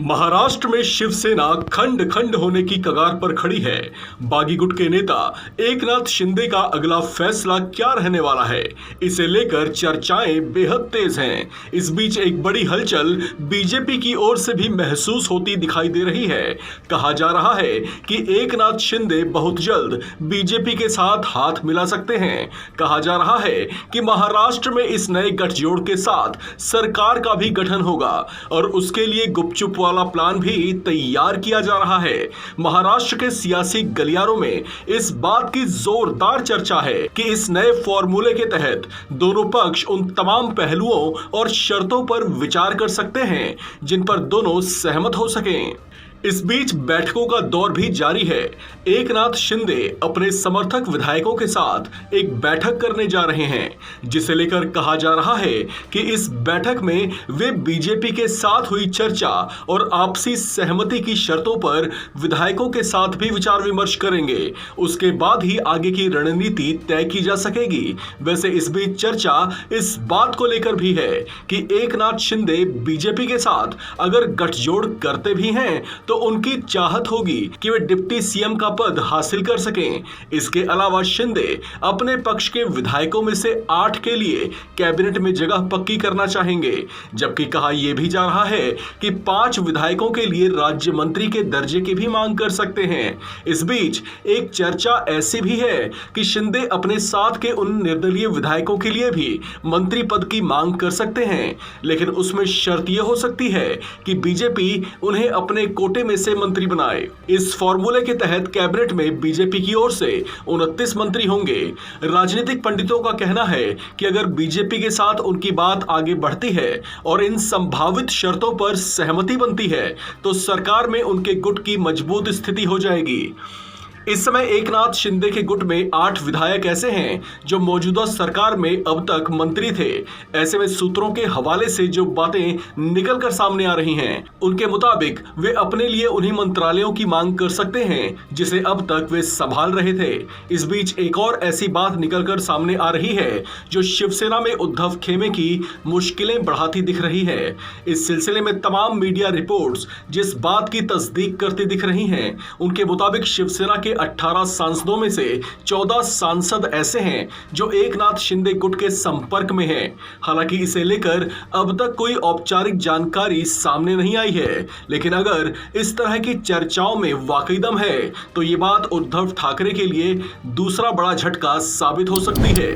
महाराष्ट्र में शिवसेना खंड खंड होने की कगार पर खड़ी है। बागी गुट के नेता एकनाथ शिंदे का अगला फैसला क्या रहने वाला है, इसे लेकर चर्चाएं बेहद तेज हैं। इस बीच एक बड़ी हलचल बीजेपी की ओर से भी महसूस होती दिखाई दे रही है। कहा जा रहा है कि एकनाथ शिंदे बहुत जल्द बीजेपी के साथ हाथ मिला सकते हैं। कहा जा रहा है कि महाराष्ट्र में इस नए गठजोड़ के साथ सरकार का भी गठन होगा और उसके लिए गुपचुप वाला प्लान भी तैयार किया जा रहा है। महाराष्ट्र के सियासी गलियारों में इस बात की जोरदार चर्चा है कि इस नए फॉर्मूले के तहत दोनों पक्ष उन तमाम पहलुओं और शर्तों पर विचार कर सकते हैं जिन पर दोनों सहमत हो सकें। इस बीच बैठकों का दौर भी जारी है। एकनाथ शिंदे अपने समर्थक विधायकों के साथ एक बैठक करने जा रहे हैं, जिसे लेकर कहा जा रहा है कि इस बैठक में वे बीजेपी के साथ हुई चर्चा और आपसी सहमति की शर्तों पर विधायकों के साथ भी विचार विमर्श करेंगे। उसके बाद ही आगे की रणनीति तय की जा सकेगी। वैसे इस बीच चर्चा इस बात को लेकर भी है कि एकनाथ शिंदे बीजेपी के साथ अगर गठजोड़ करते भी हैं तो उनकी चाहत होगी कि वे डिप्टी सीएम का पद हासिल कर सकें। इसके अलावा शिंदे अपने पक्ष के विधायकों में से 8 के लिए कैबिनेट में जगह पक्की करना चाहेंगे, जबकि कहा यह भी जा रहा है कि 5 विधायकों के लिए राज्य मंत्री के दर्जे की भी मांग कर सकते हैं। इस बीच एक चर्चा ऐसी भी है कि शिंदे अपने साथ के उन निर्दलीय विधायकों के लिए भी मंत्री पद की मांग कर सकते हैं, लेकिन उसमें शर्त यह हो सकती है कि बीजेपी उन्हें अपने कोटे में से मंत्री बनाए। इस फॉर्मूले के तहत कैबिनेट में बीजेपी की ओर से 29 मंत्री होंगे। राजनीतिक पंडितों का कहना है कि अगर बीजेपी के साथ उनकी बात आगे बढ़ती है और इन संभावित शर्तों पर सहमति बनती है तो सरकार में उनके गुट की मजबूत स्थिति हो जाएगी। इस समय एकनाथ शिंदे के गुट में 8 विधायक ऐसे हैं जो मौजूदा सरकार में अब तक मंत्री थे। ऐसे में सूत्रों के हवाले से जो बातें निकलकर सामने आ रही हैं, उनके मुताबिक वे अपने लिए उन्हीं मंत्रालयों की मांग कर सकते हैं जिसे अब तक वे संभाल रहे थे। इस बीच एक और ऐसी बात निकलकर सामने आ रही है जो शिवसेना में उद्धव खेमे की मुश्किलें बढ़ाती दिख रही है। इस सिलसिले में तमाम मीडिया रिपोर्ट्स जिस बात की तस्दीक करती दिख रही हैं, उनके मुताबिक शिवसेना के 18 सांसदों में से 14 सांसद ऐसे हैं जो एकनाथ शिंदे गुट के संपर्क में हैं। हालांकि इसे लेकर अब तक कोई औपचारिक जानकारी सामने नहीं आई है, लेकिन अगर इस तरह की चर्चाओं में वाकई दम है तो ये बात उद्धव ठाकरे के लिए दूसरा बड़ा झटका साबित हो सकती है।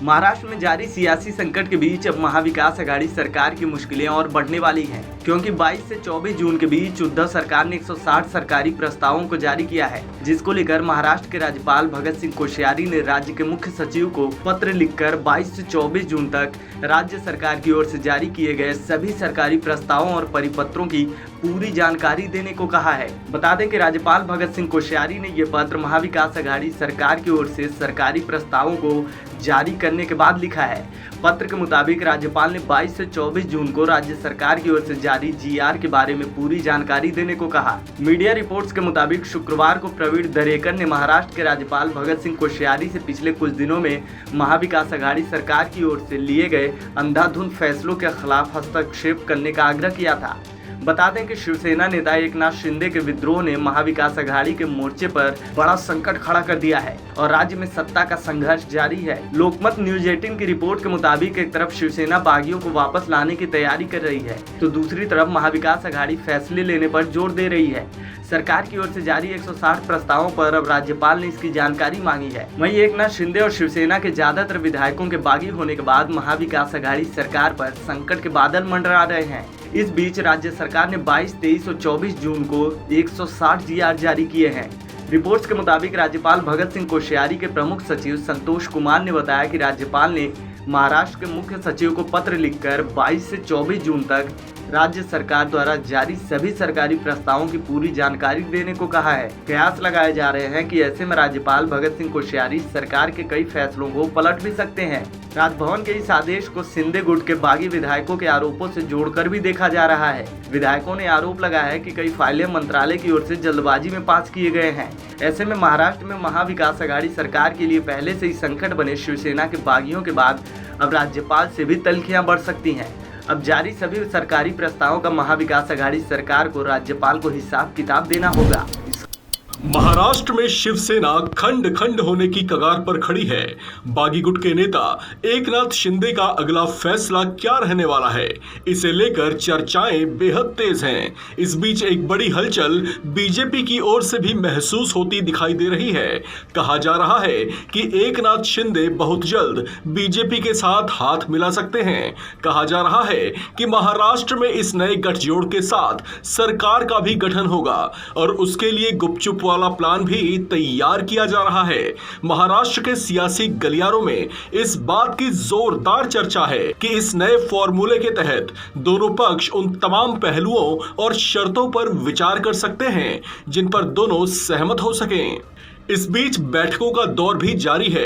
महाराष्ट्र में जारी सियासी संकट के बीच अब महाविकास आघाड़ी सरकार की मुश्किलें और बढ़ने वाली हैं, क्योंकि 22 से 24 जून के बीच उद्धव सरकार ने 160 सरकारी प्रस्तावों को जारी किया है, जिसको लेकर महाराष्ट्र के राज्यपाल भगत सिंह कोश्यारी ने राज्य के मुख्य सचिव को पत्र लिखकर 22 से 24 जून तक राज्य सरकार की ओर से जारी किए गए सभी सरकारी प्रस्तावों और परिपत्रों की पूरी जानकारी देने को कहा है। बता दें कि राज्यपाल भगत सिंह कोश्यारी ने ये पत्र महाविकास आघाड़ी सरकार की ओर से सरकारी प्रस्तावों को जारी करने के बाद लिखा है। पत्र के मुताबिक राज्यपाल ने 22 से 24 जून को राज्य सरकार की ओर से जारी जीआर के बारे में पूरी जानकारी देने को कहा। मीडिया रिपोर्ट्स के मुताबिक शुक्रवार को प्रवीण दरेकर ने महाराष्ट्र के राज्यपाल भगत सिंह कोश्यारी से पिछले कुछ दिनों में महाविकास आघाड़ी सरकार की ओर से लिए गए अंधाधुंध फैसलों के खिलाफ हस्तक्षेप करने का आग्रह किया था। बता दें कि शिवसेना नेता एकनाथ शिंदे के विद्रोह ने महाविकास आघाड़ी के मोर्चे पर बड़ा संकट खड़ा कर दिया है और राज्य में सत्ता का संघर्ष जारी है। लोकमत न्यूज 18 की रिपोर्ट के मुताबिक एक तरफ शिवसेना बागियों को वापस लाने की तैयारी कर रही है तो दूसरी तरफ महाविकास आघाड़ी फैसले लेने पर जोर दे रही है। सरकार की ओर से जारी 160 प्रस्तावों पर अब राज्यपाल ने इसकी जानकारी मांगी है। वहीं एकनाथ शिंदे और शिवसेना के ज्यादातर विधायकों के बागी होने के बाद महाविकास आघाड़ी सरकार पर संकट के बादल मंडरा रहे हैं। इस बीच राज्य सरकार ने 22, 23 और 24 जून को 160 जीआर जारी किए हैं। रिपोर्ट्स के मुताबिक राज्यपाल भगत सिंह कोश्यारी के प्रमुख सचिव संतोष कुमार ने बताया कि राज्यपाल ने महाराष्ट्र के मुख्य सचिव को पत्र लिखकर 22 से 24 जून तक राज्य सरकार द्वारा जारी सभी सरकारी प्रस्तावों की पूरी जानकारी देने को कहा है। कयास लगाए जा रहे हैं कि ऐसे में राज्यपाल भगत सिंह कोश्यारी सरकार के कई फैसलों को पलट भी सकते हैं। राजभवन के इस आदेश को शिंदे गुट के बागी विधायकों के आरोपों से जोड़कर भी देखा जा रहा है। विधायकों ने आरोप लगाया है कि कई फाइलें मंत्रालय की ओर से जल्दबाजी में पास किए गए हैं। ऐसे में महाराष्ट्र में महाविकास आघाड़ी सरकार के लिए पहले से ही संकट बने शिवसेना के बागियों के बाद अब राज्यपाल से भी तल्खियां बढ़ सकती हैं। अब जारी सभी सरकारी प्रस्तावों का महाविकास अघाड़ी सरकार को राज्यपाल को हिसाब किताब देना होगा। महाराष्ट्र में शिवसेना खंड खंड होने की कगार पर खड़ी है। बागी गुट के नेता एकनाथ शिंदे का अगला फैसला क्या रहने वाला है, इसे लेकर चर्चाएं बेहद तेज हैं। इस बीच एक बड़ी हलचल बीजेपी की ओर से भी महसूस होती दिखाई दे रही है। कहा जा रहा है कि एकनाथ शिंदे बहुत जल्द बीजेपी के साथ हाथ मिला सकते हैं। कहा जा रहा है कि महाराष्ट्र में इस नए गठजोड़ के साथ सरकार का भी गठन होगा और उसके लिए गुपचुप वाला प्लान भी तैयार किया जा रहा है। महाराष्ट्र के सियासी गलियारों में इस बात की जोरदार चर्चा है कि इस नए फॉर्मूले के तहत दोनों पक्ष उन तमाम पहलुओं और शर्तों पर विचार कर सकते हैं जिन पर दोनों सहमत हो सकें। इस बीच बैठकों का दौर भी जारी है।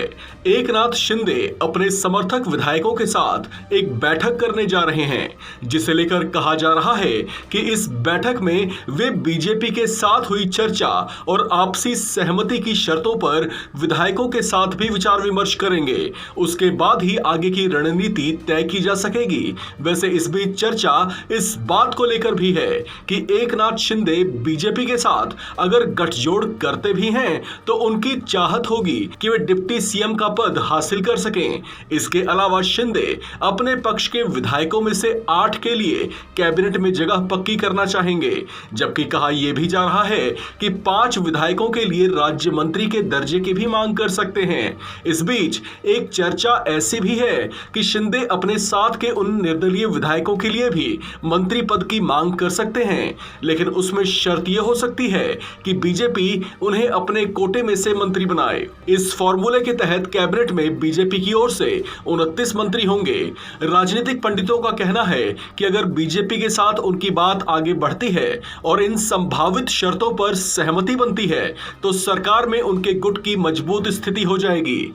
एकनाथ शिंदे अपने समर्थक विधायकों के साथ एक बैठक करने जा रहे हैं, जिसे लेकर कहा जा रहा है कि इस बैठक में वे बीजेपी के साथ हुई चर्चा और आपसी सहमति की शर्तों पर विधायकों के साथ भी विचार विमर्श करेंगे। उसके बाद ही आगे की रणनीति तय की जा सकेगी। वैसे इस बीच चर्चा इस बात को लेकर भी है कि एकनाथ शिंदे बीजेपी के साथ अगर गठजोड़ करते भी हैं तो उनकी चाहत होगी कि वे डिप्टी सीएम का पद हासिल कर सकें। इसके अलावा शिंदे अपने पक्ष के विधायकों में से 8 के लिए कैबिनेट में जगह पक्की करना चाहेंगे, जबकि कहा यह भी जा रहा है कि 5 विधायकों के लिए राज्य मंत्री के दर्जे की भी मांग कर सकते हैं। इस बीच एक चर्चा ऐसी भी है कि शिंदे अपने साथ के उन निर्दलीय विधायकों के लिए भी मंत्री पद की मांग कर सकते हैं, लेकिन उसमें शर्त यह हो सकती है कि बीजेपी उन्हें अपने कोटे में से मंत्री बनाए। इस फॉर्मूले के तहत कैबिनेट में बीजेपी की ओर से 29 मंत्री होंगे। राजनीतिक पंडितों का कहना है कि अगर बीजेपी के साथ उनकी बात आगे बढ़ती है और इन संभावित शर्तों पर सहमति बनती है तो सरकार में उनके गुट की मजबूत स्थिति हो जाएगी।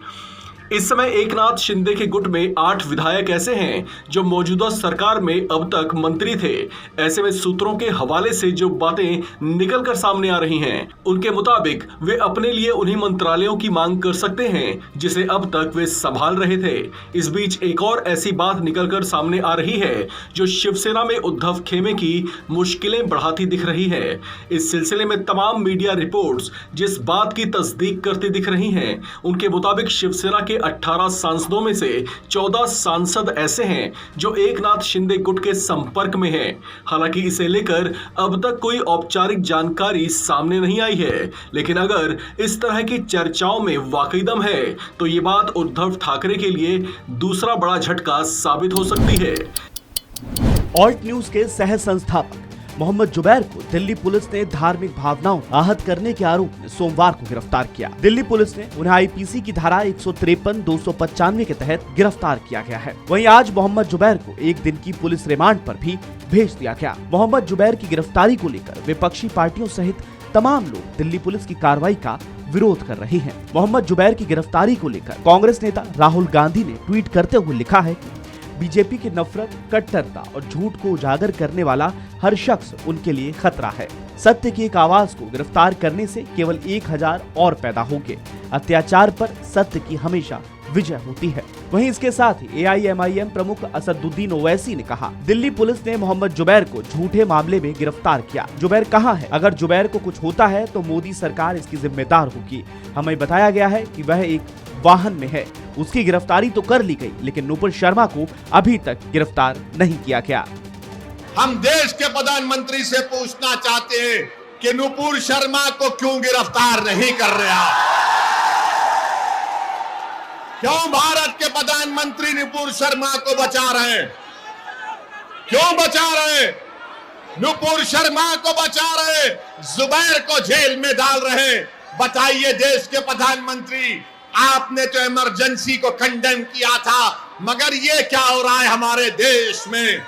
इस समय एकनाथ शिंदे के गुट में 8 विधायक ऐसे हैं जो मौजूदा सरकार में अब तक मंत्री थे। ऐसे में सूत्रों के हवाले से जो बातें निकल कर सामने आ रही हैं, उनके मुताबिक वे अपने लिए उन्हीं मंत्रालयों की मांग कर सकते हैं जिसे अब तक वे संभाल रहे थे। इस बीच एक और ऐसी बात निकल कर सामने आ रही है जो शिवसेना में उद्धव खेमे की मुश्किलें बढ़ाती दिख रही है। इस सिलसिले में तमाम मीडिया रिपोर्ट्स जिस बात की तस्दीक करती दिख रही हैं, उनके मुताबिक शिवसेना के 18 सांसदों में से 14 सांसद ऐसे हैं जो एकनाथ शिंदे गुट के संपर्क में हैं। हालांकि इसे लेकर अब तक कोई औपचारिक जानकारी सामने नहीं आई है, लेकिन अगर इस तरह की चर्चाओं में वाकई दम है तो ये बात उद्धव ठाकरे के लिए दूसरा बड़ा झटका साबित हो सकती है। ऑल्ट न्यूज के सह संस्थापक मोहम्मद जुबैर को दिल्ली पुलिस ने धार्मिक भावनाओं आहत करने के आरोप में सोमवार को गिरफ्तार किया। दिल्ली पुलिस ने उन्हें आईपीसी की धारा 153, 295 के तहत गिरफ्तार किया गया है। वहीं आज मोहम्मद जुबैर को एक दिन की पुलिस रिमांड पर भी भेज दिया गया। मोहम्मद जुबैर की गिरफ्तारी को लेकर विपक्षी पार्टियों सहित तमाम लोग दिल्ली पुलिस की कार्रवाई का विरोध कर रहे हैं। मोहम्मद जुबैर की गिरफ्तारी को लेकर कांग्रेस नेता राहुल गांधी ने ट्वीट करते हुए लिखा है कि बीजेपी की नफरत, कट्टरता और झूठ को उजागर करने वाला हर शख्स उनके लिए खतरा है। सत्य की एक आवाज को गिरफ्तार करने से केवल 1000 और पैदा होंगे। अत्याचार पर सत्य की हमेशा विजय होती है। वहीं इसके साथ ही AIMIM प्रमुख असदुद्दीन ओवैसी ने कहा, दिल्ली पुलिस ने मोहम्मद जुबैर को झूठे मामले में गिरफ्तार किया। जुबैर कहाँ है? अगर जुबैर को कुछ होता है तो मोदी सरकार इसकी जिम्मेदार होगी। हमें बताया गया है कि वह एक वाहन में है। उसकी गिरफ्तारी तो कर ली गई, लेकिन नुपुर शर्मा को अभी तक गिरफ्तार नहीं किया गया। हम देश के प्रधानमंत्री से पूछना चाहते हैं कि नुपुर शर्मा को क्यों गिरफ्तार नहीं कर रहा? क्यों भारत के प्रधानमंत्री नुपुर शर्मा को बचा रहे हैं? क्यों बचा रहे? नुपुर शर्मा को बचा रहे, जुबैर को जेल में डाल रहे। बताइए देश के प्रधानमंत्री, आपने तो इमरजेंसी को कंडेम किया था, मगर ये क्या हो रहा है हमारे देश में?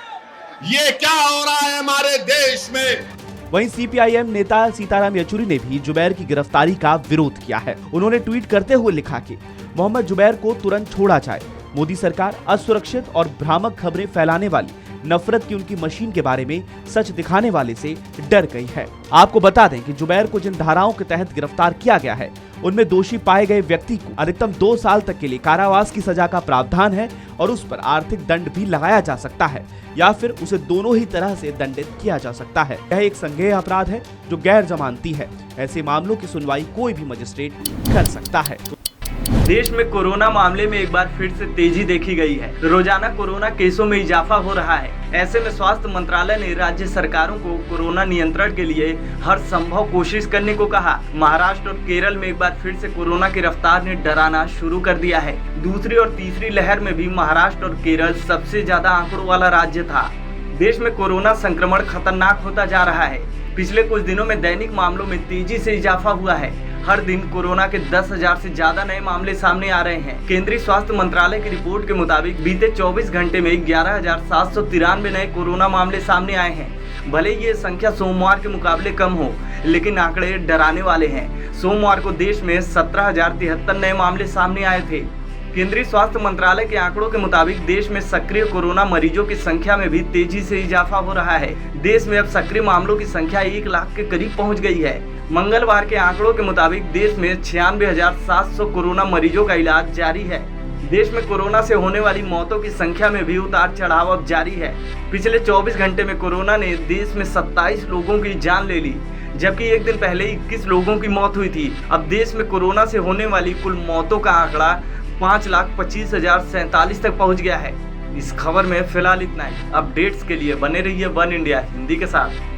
ये क्या हो रहा है हमारे देश में? वहीं CPIM नेता सीताराम येचुरी ने भी जुबैर की गिरफ्तारी का विरोध किया है। उन्होंने ट्वीट करते हुए लिखा कि मोहम्मद जुबैर को तुरंत छोड़ा जाए। मोदी सरकार असुरक्षित और भ्रामक खबरें फैलाने वाली, नफरत की उनकी मशीन के बारे में सच दिखाने वाले से डर गई है। आपको बता दें कि जुबैर को जिन धाराओं के तहत गिरफ्तार किया गया है उनमें दोषी पाए गए व्यक्ति को अधिकतम 2 साल तक के लिए कारावास की सजा का प्रावधान है और उस पर आर्थिक दंड भी लगाया जा सकता है या फिर उसे दोनों ही तरह से दंडित किया जा सकता है। यह एक संज्ञेय अपराध है जो गैर जमानती है। ऐसे मामलों की सुनवाई कोई भी मजिस्ट्रेट कर सकता है। देश में कोरोना मामले में एक बार फिर से तेजी देखी गई है। रोजाना कोरोना केसों में इजाफा हो रहा है। ऐसे में स्वास्थ्य मंत्रालय ने राज्य सरकारों को कोरोना नियंत्रण के लिए हर संभव कोशिश करने को कहा। महाराष्ट्र और केरल में एक बार फिर से कोरोना की रफ्तार ने डराना शुरू कर दिया है। दूसरी और तीसरी लहर में भी महाराष्ट्र और केरल सबसे ज्यादा आंकड़ों वाला राज्य था। देश में कोरोना संक्रमण खतरनाक होता जा रहा है। पिछले कुछ दिनों में दैनिक मामलों में तेजी से इजाफा हुआ है। हर दिन कोरोना के 10,000 से ज्यादा नए मामले सामने आ रहे हैं। केंद्रीय स्वास्थ्य मंत्रालय की रिपोर्ट के मुताबिक बीते 24 घंटे में 11,793 नए कोरोना मामले सामने आए हैं। भले ये संख्या सोमवार के मुकाबले कम हो, लेकिन आंकड़े डराने वाले हैं। सोमवार को देश में 17,073 नए मामले सामने आए थे। केंद्रीय स्वास्थ्य मंत्रालय के आंकड़ों के मुताबिक देश में सक्रिय कोरोना मरीजों की संख्या में भी तेजी से इजाफा हो रहा है। देश में अब सक्रिय मामलों की संख्या 1 लाख के करीब पहुंच गई है। मंगलवार के आंकड़ों के मुताबिक देश में 96,700 कोरोना मरीजों का इलाज जारी है। देश में कोरोना से होने वाली मौतों की संख्या में भी उतार चढ़ाव अब जारी है। पिछले 24 घंटे में कोरोना ने देश में 27 लोगों की जान ले ली, जबकि एक दिन पहले 21 लोगों की मौत हुई थी। अब देश में कोरोना से होने वाली कुल मौतों का आंकड़ा 5,25,047 तक पहुंच गया है। इस खबर में फिलहाल इतना ही। अपडेट्स के लिए बने रहिए वन इंडिया हिंदी के साथ।